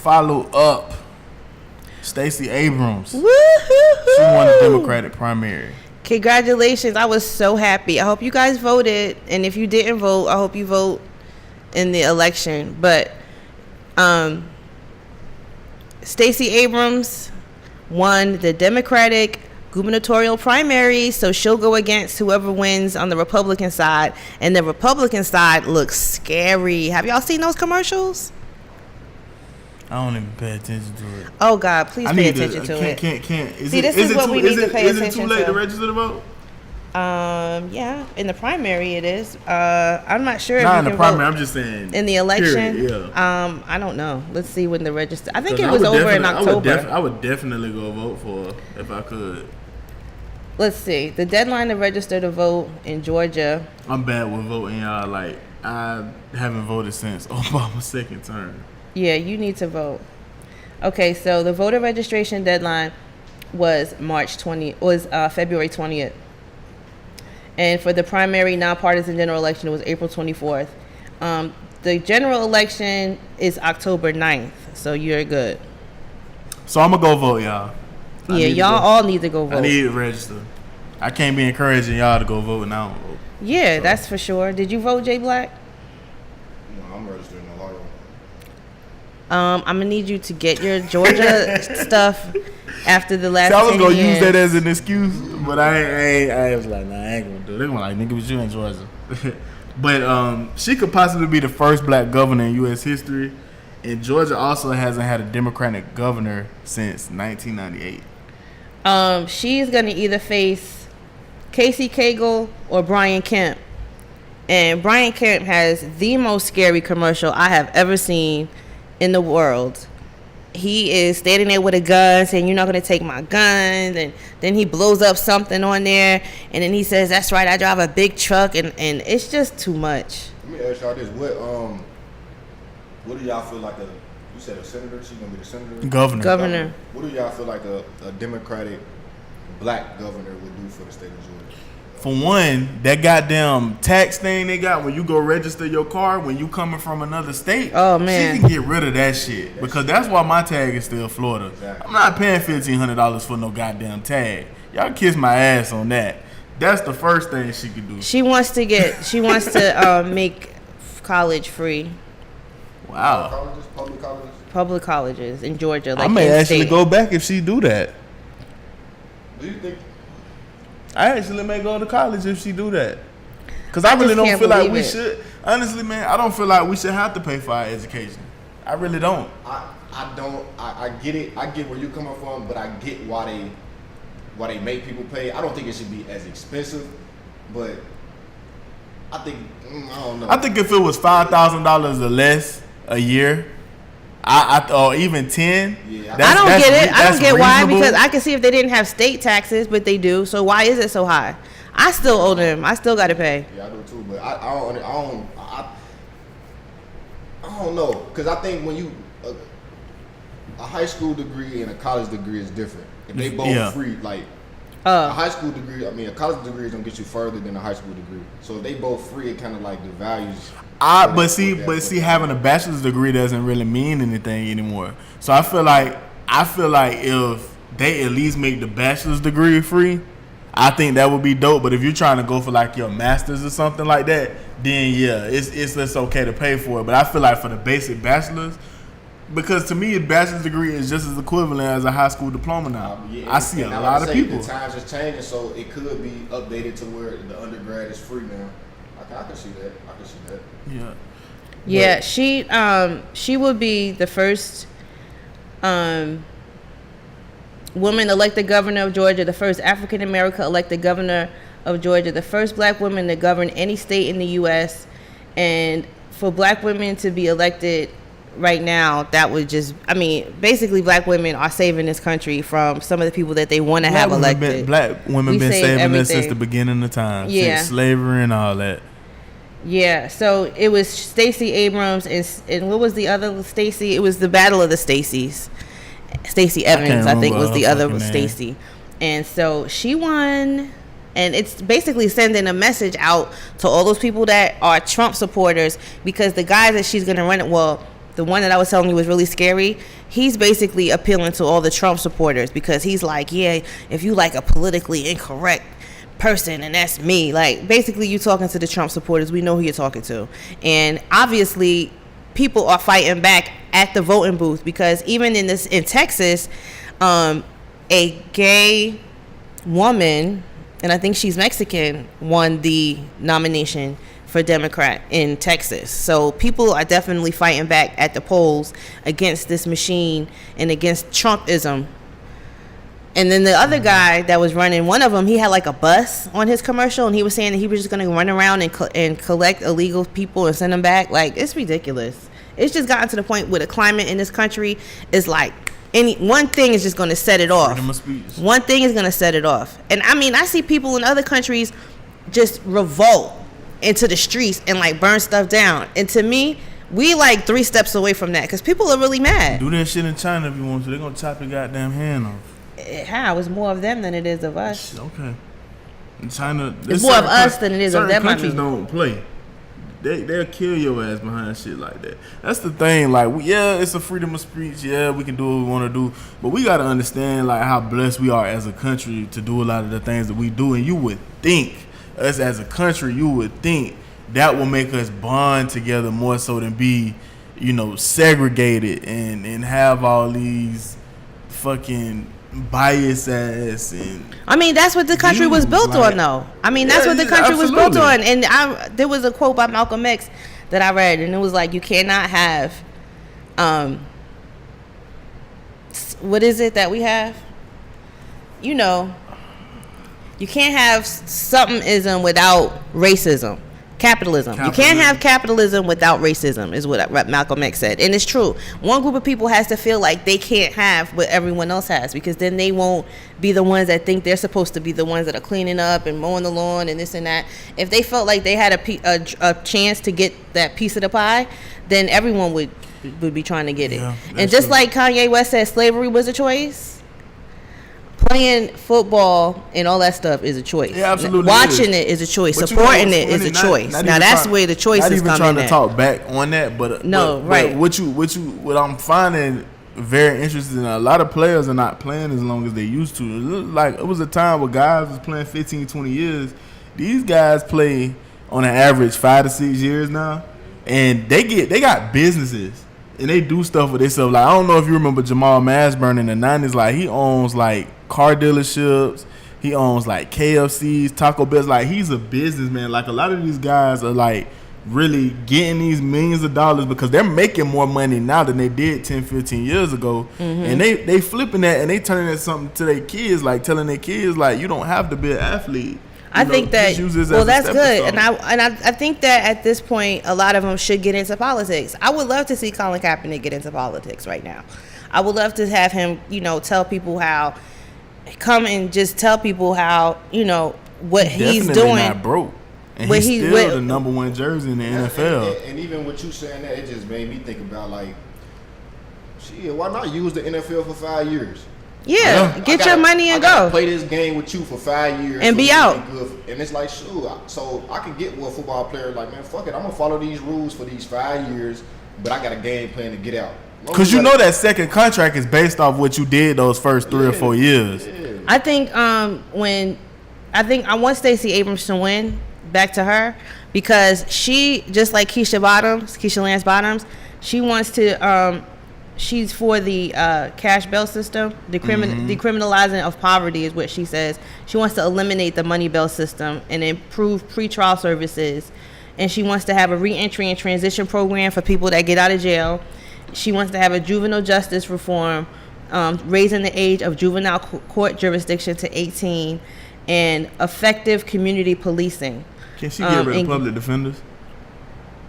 follow up. Stacey Abrams. Woo-hoo-hoo. She won the Democratic primary. Congratulations. I was so happy. I hope you guys voted. And if you didn't vote, I hope you vote in the election. But Stacey Abrams won the Democratic gubernatorial primary, so she'll go against whoever wins on the Republican side, and the Republican side looks scary. Have y'all seen those commercials? I don't even pay attention to it. Oh God, please pay attention to it. This is what we need to pay attention to. Is it too late to register to vote? Yeah, in the primary it is. I'm not sure. Not if in you the can primary. vote I'm just saying. in the election. Period, yeah. I don't know. Let's see when the register. I think it was over in October. I would definitely go vote for her if I could. Let's see. The deadline to register to vote in Georgia. I'm bad with voting, y'all. Like, I haven't voted since Obama's second term. Yeah, you need to vote. Okay, so the voter registration deadline was February 20th. And for the primary nonpartisan general election, it was April 24th. The general election is October 9th, so you're good. So I'm going to go vote, y'all. Yeah, y'all all need to go vote. I need to register. I can't be encouraging y'all to go vote and I don't vote. Yeah, so. That's for sure. Did you vote, Jay Black? No, I'm registering in Ohio. I'm going to need you to get your Georgia stuff after the last 10 years. I was going to use that as an excuse, but I was like, nah, I ain't going to do it. They're going to like, nigga, but you in Georgia. But she could possibly be the first black governor in U.S. history. And Georgia also hasn't had a Democratic governor since 1998. She's going to either face Casey Cagle or Brian Kemp. And Brian Kemp has the most scary commercial I have ever seen in the world. He is standing there with a gun saying, "You're not going to take my guns." And then he blows up something on there. And then he says, "That's right, I drive a big truck." And it's just too much. Let me ask y'all this. What do y'all feel like you said a senator? She's going to be the senator? Governor. What do y'all feel like a Democratic black governor would do for the state of Georgia? For one, that goddamn tax thing they got when you go register your car when you coming from another state. Oh, man. She can get rid of that shit. Because that's why my tag is still Florida. Exactly. I'm not paying $1,500 for no goddamn tag. Y'all kiss my ass on that. That's the first thing she could do. She wants to make college free. Wow. Public colleges in Georgia. I may actually go back if she do that. Do you think? I actually may go to college if she do that. Because I really don't feel like we should. Honestly, man, I don't feel like we should have to pay for our education. I really don't. I don't. I get it. I get where you're coming from, but I get why they make people pay. I don't think it should be as expensive, but I think I don't know. I think if it was $5,000 or less a year, or even 10. Yeah, I don't get it. I don't get why, because I can see if they didn't have state taxes, but they do. So why is it so high? I still owe them. I still got to pay. Yeah, I do too, but I don't know, because I think when you a high school degree and a college degree is different. If they both free, like a high school degree, a college degree is gonna get you further than a high school degree. So if they both free, it kind of like devalues. But see, having a bachelor's degree doesn't really mean anything anymore. So I feel like if they at least make the bachelor's degree free, I think that would be dope. But if you're trying to go for like your master's or something like that, then yeah, it's okay to pay for it. But I feel like for the basic bachelor's, because to me a bachelor's degree is just as equivalent as a high school diploma now. I see a lot of people. The times is changing, so it could be updated to where the undergrad is free now. I can see that. Yeah. Yeah, she would be the first woman elected governor of Georgia, the first African American elected governor of Georgia, the first black woman to govern any state in the U.S. And for black women to be elected right now, that would just, basically black women are saving this country from some of the people that they want to have elected. Black women been saving this since the beginning of time. Yeah. Since slavery and all that. Yeah, so it was Stacey Abrams and what was the other Stacey? It was the Battle of the Stacys. Stacey Evans, I think, was the other Stacey. And so she won, and it's basically sending a message out to all those people that are Trump supporters, because the guys that she's going to run it, the one that I was telling you was really scary, he's basically appealing to all the Trump supporters because he's like, yeah, if you like a politically incorrect person, and that's me. Like, basically, you talking to the Trump supporters. We know who you're talking to. And obviously, people are fighting back at the voting booth because even in Texas, a gay woman, and I think she's Mexican, won the nomination for Democrat in Texas. So people are definitely fighting back at the polls against this machine and against Trumpism. And then the other guy that was running, one of them, he had like a bus on his commercial, and he was saying that he was just going to run around and collect illegal people and send them back. Like, it's ridiculous. It's just gotten to the point where the climate in this country is like, one thing is just going to set it off. One thing is going to set it off. And I mean, I see people in other countries just revolt into the streets and like burn stuff down. And to me, we like 3 steps away from that because people are really mad. Do that shit in China if you want to. They're going to chop your goddamn hand off. How? It's more of them than it is of us. Okay. In China, it's more of us than it is of them. Countries don't play. They'll kill your ass behind shit like that. That's the thing. Like, it's a freedom of speech. Yeah, we can do what we want to do, but we got to understand like how blessed we are as a country to do a lot of the things that we do. And you would think us as a country, you would think that will make us bond together more so than be, segregated and have all these fucking bias ass. And I mean, that's what the country was built on, though. I mean, that's what the country was built on. And there was a quote by Malcolm X that I read, and it was like, you cannot have, what is it that we have? You can't have somethingism without racism. Capitalism. You can't have capitalism without racism is what Malcolm X said. And it's true. One group of people has to feel like they can't have what everyone else has because then they won't be the ones that think they're supposed to be the ones that are cleaning up and mowing the lawn and this and that. If they felt like they had a chance to get that piece of the pie, then everyone would be trying to get it. And just like Kanye West said slavery was a choice, playing football and all that stuff is a choice. Yeah, absolutely. Watching it is a choice. But supporting it is a choice. Now that's where the choice is coming in. Not even trying to talk back on that, but right. What I'm finding very interesting, a lot of players are not playing as long as they used to. It looked like it was a time where guys was playing 15, 20 years. These guys play on an average 5 to 6 years now, and they got businesses. And they do stuff with themselves. Like, I don't know if you remember Jamal Mashburn in the 90s. Like, he owns, like, car dealerships. He owns, like, KFC's, Taco Bell's. Like, he's a businessman. Like, a lot of these guys are, like, really getting these millions of dollars because they're making more money now than they did 10, 15 years ago. Mm-hmm. And they flipping that and they turning it something to their kids, like, telling their kids, like, you don't have to be an athlete. I think that, well, that's good. And I think that at this point, a lot of them should get into politics. I would love to see Colin Kaepernick get into politics right now. I would love to have him, tell people how, come and just tell people how, what he's doing. Not broke. And he's still the number 1 jersey in the NFL. And even with you saying that, it just made me think about, like, shit, why not use the NFL for 5 years? Yeah, get your money and go. Play this game with you for 5 years and be out. And it's like, sure. So I can get with a football player like, man, fuck it. I'm gonna follow these rules for these 5 years, but I got a game plan to get out. Because that second contract is based off what you did those first 3 or 4 years. Yeah. I think I want Stacey Abrams to win. Back to her, because she, just like Keisha Lance Bottoms, she wants to. She's for the cash bail system, decriminalizing of poverty is what she says. She wants to eliminate the money bail system and improve pretrial services. And she wants to have a reentry and transition program for people that get out of jail. She wants to have a juvenile justice reform, raising the age of juvenile court jurisdiction to 18, and effective community policing. Can she get rid of public defenders?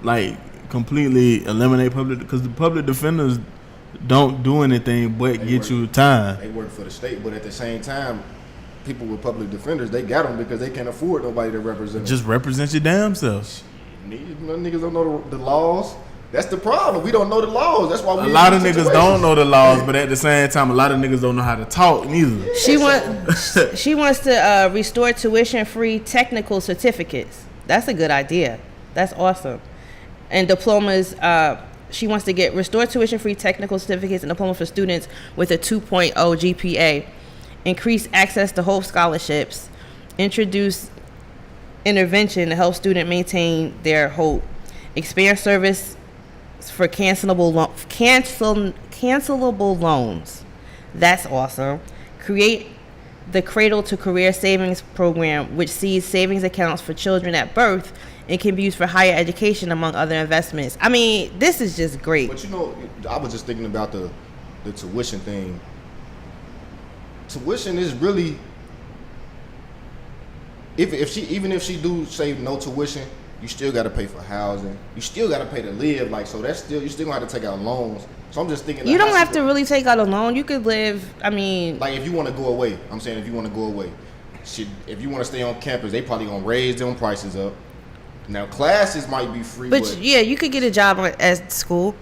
Like, completely eliminate because the public defenders don't do anything but get you time. They work for the state, but at the same time, people with public defenders, they got them because they can't afford nobody to represent them. Just represent your damn selves. Niggas don't know the laws. That's the problem. We don't know the laws. That's why a lot of niggas don't know the laws, but at the same time, a lot of niggas don't know how to talk neither. She wants to restore tuition-free technical certificates. That's a good idea. That's awesome. And diplomas. She wants to get restore tuition-free technical certificates and diploma for students with a 2.0 GPA, increase access to Hope scholarships, introduce intervention to help students maintain their hope, expand service for cancelable loans. That's awesome. Create the Cradle to Career Savings Program, which sees savings accounts for children at birth and can be used for higher education, among other investments. I mean, this is just great. But I was just thinking about the tuition thing. Tuition is really, if she do say no tuition, you still got to pay for housing. You still got to pay to live. Like, so that's still, you still gonna have to take out loans. So I'm just thinking. You don't have to really take out a loan. You could live, I mean. Like, if you want to go away, I'm saying if you want to go away, if you want to stay on campus, they probably going to raise them prices up. Now, classes might be free. But yeah, you could get a job at school.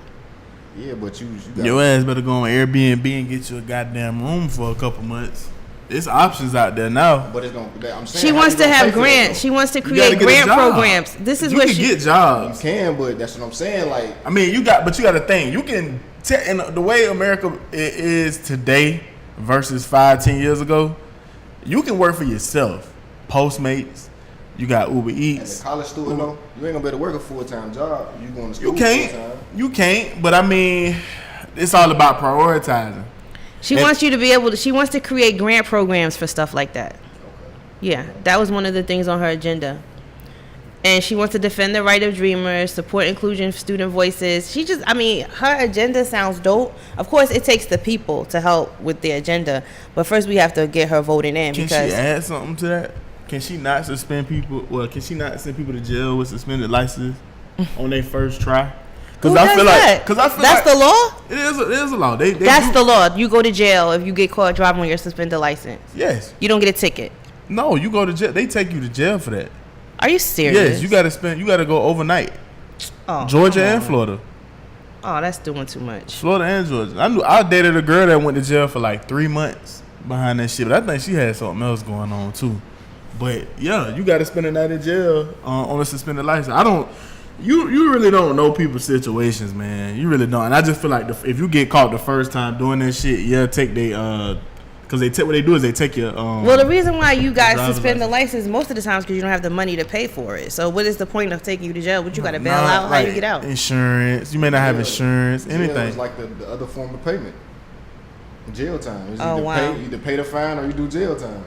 Yeah, but you got your ass better go on Airbnb and get you a goddamn room for a couple months. There's options out there now. But it's gonna. I'm saying she wants to have grants. She wants to create grant programs. This is you what can get jobs. You can, but that's what I'm saying. Like, I mean, you got to think. You can. And the way America is today versus 5-10 years ago, you can work for yourself. Postmates. You got Uber Eats. As a college student, though, you ain't gonna be able to work a full-time job. You going to school You can't. full-time. You can't. But I mean, it's all about prioritizing. She wants you to be able to. She wants to create grant programs for stuff like that. Okay. Yeah, that was one of the things on her agenda. And she wants to defend the right of dreamers, support inclusion of student voices. She just, I mean, her agenda sounds dope. Of course, it takes the people to help with the agenda, but first we have to get her voted in. Can she add something to that? Can she not suspend people? Well, can she not send people to jail with suspended license on their first try? Because I feel like that's the law. It is a law. That's the law. You go to jail if you get caught driving on your suspended license. Yes. You don't get a ticket. No, you go to jail. They take you to jail for that. Are you serious? Yes, you got to go overnight. Oh, Georgia and Florida. Oh, that's doing too much. Florida and Georgia. I dated a girl that went to jail for like 3 months behind that shit, but I think she had something else going on too. But yeah, you got to spend a night in jail on a suspended license. You really don't know people's situations, man. You really don't. And I just feel like if you get caught the first time doing that shit, yeah, take they because what they do is they take your well, the reason why you guys suspend the license most of the times because you don't have the money to pay for it. So what is the point of taking you to jail? What you got to bail out? How you get out? Insurance. You may not have insurance. Anything. It's like the other form of payment. Jail time. It's either pay the fine or you do jail time.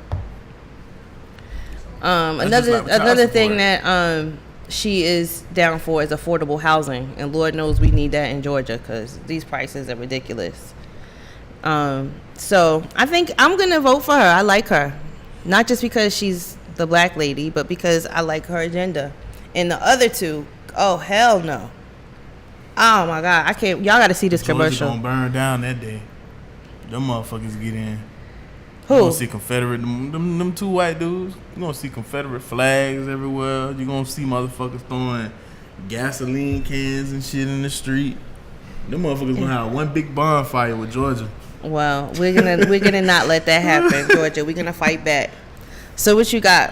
Another thing that she is down for is affordable housing, and Lord knows we need that in Georgia because these prices are ridiculous. So I think I'm gonna vote for her. I like her, not just because she's the black lady, but because I like her agenda. And the other two, oh hell no! Oh my God, I can't. Y'all got to see this commercial. Georgia gonna burn down that day. Them motherfuckers get in. Who? You gonna see Confederate, them two white dudes. You gonna see Confederate flags everywhere. You gonna see motherfuckers throwing gasoline cans and shit in the street. Them motherfuckers gonna have one big bonfire with Georgia. Well, we're gonna not let that happen, Georgia. We're gonna fight back. So what you got?